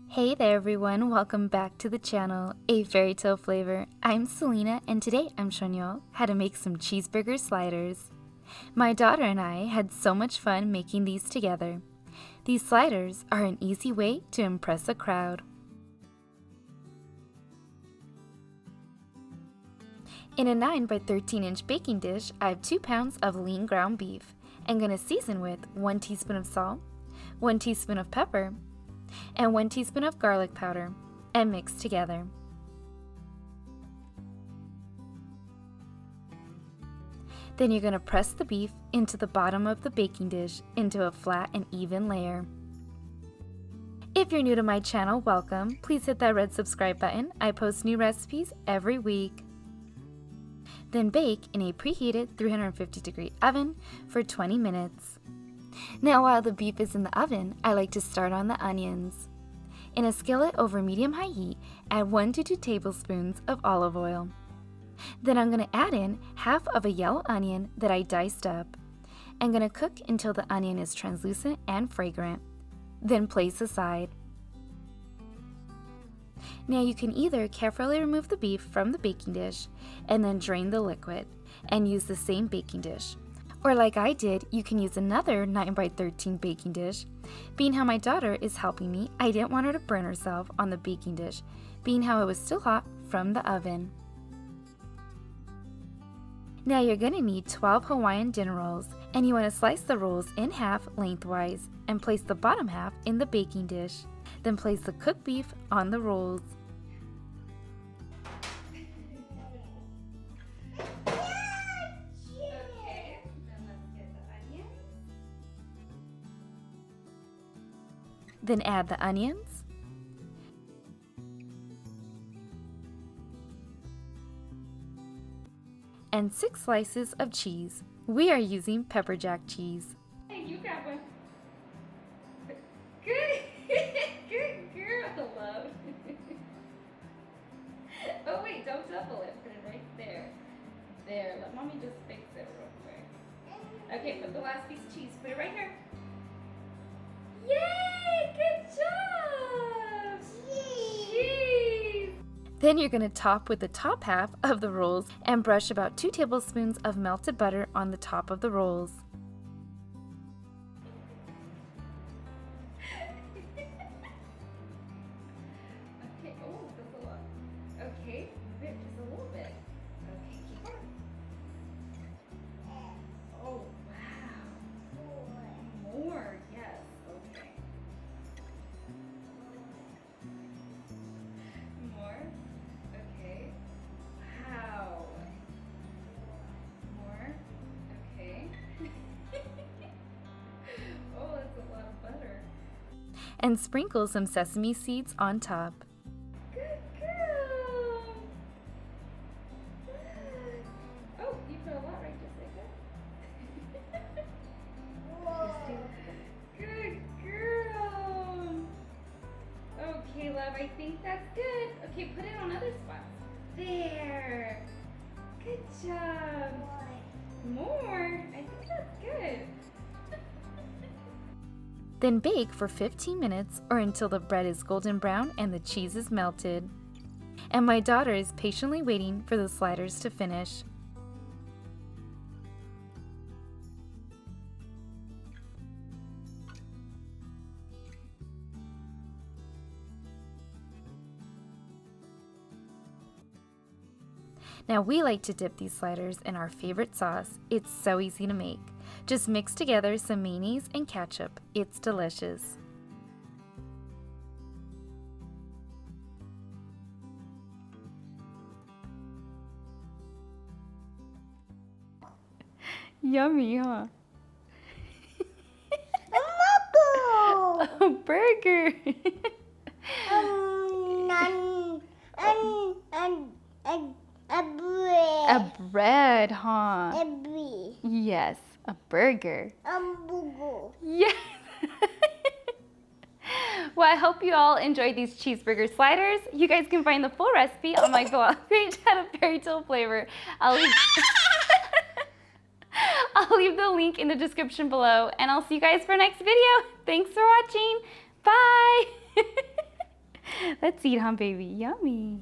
Hey there everyone, welcome back to the channel, A Fairy Tale Flavor. I'm Selena and today I'm showing y'all how to make some cheeseburger sliders. My daughter and I had so much fun making these together. These sliders are an easy way to impress a crowd. In a 9 by 13 inch baking dish, I have 2 pounds of lean ground beef. I'm going to season with 1 teaspoon of salt, 1 teaspoon of pepper, and 1 teaspoon of garlic powder, and mix together. Then you're going to press the beef into the bottom of the baking dish into a flat and even layer. If you're new to my channel, welcome. Please hit that red subscribe button. I post new recipes every week. Then bake in a preheated 350-degree oven for 20 minutes. Now while the beef is in the oven, I like to start on the onions. In a skillet over medium-high heat, add 1 to 2 tablespoons of olive oil. Then I'm going to add in half of a yellow onion that I diced up. I'm going to cook until the onion is translucent and fragrant. Then place aside. Now you can either carefully remove the beef from the baking dish and then drain the liquid and use the same baking dish. Or like I did, you can use another 9 by 13 baking dish. Being how my daughter is helping me, I didn't want her to burn herself on the baking dish, being how it was still hot from the oven. Now you're going to need 12 Hawaiian dinner rolls, and you want to slice the rolls in half lengthwise and place the bottom half in the baking dish. Then place the cooked beef on the rolls. Then add the onions, and 6 slices of cheese. We are using pepper jack cheese. Hey, you grab one. Good, good girl, love. Oh wait, don't double it. Put it right there. There, let mommy just fix it real quick. Okay, put the last piece of cheese. Put it right here. Yay! Good job! Cheese! Then you're going to top with the top half of the rolls and brush about 2 tablespoons of melted butter on the top of the rolls. Okay, oh, that's a lot. Okay, just a little bit. Okay, keep going. Oh, wow. More, yes, okay. More, okay. Wow. More, okay. Oh, that's a lot of butter. And sprinkle some sesame seeds on top. Good girl. Good. Oh, you put a lot right just like that. Good girl. Okay, love, I think that's good. Okay, put it on other spots. There. Good job. More. I think that's good. Then bake for 15 minutes or until the bread is golden brown and the cheese is melted. And my daughter is patiently waiting for the sliders to finish. Now we like to dip these sliders in our favorite sauce. It's so easy to make. Just mix together some mayonnaise and ketchup. It's delicious. Yummy, huh? A burger. A bread, huh? Yes, a burger. Yes. Well, I hope you all enjoyed these cheeseburger sliders. You guys can find the full recipe on my blog page at A Fairytale Flavor. I'll leave the link in the description below, and I'll see you guys for next video. Thanks for watching. Bye. Let's eat, huh, baby? Yummy.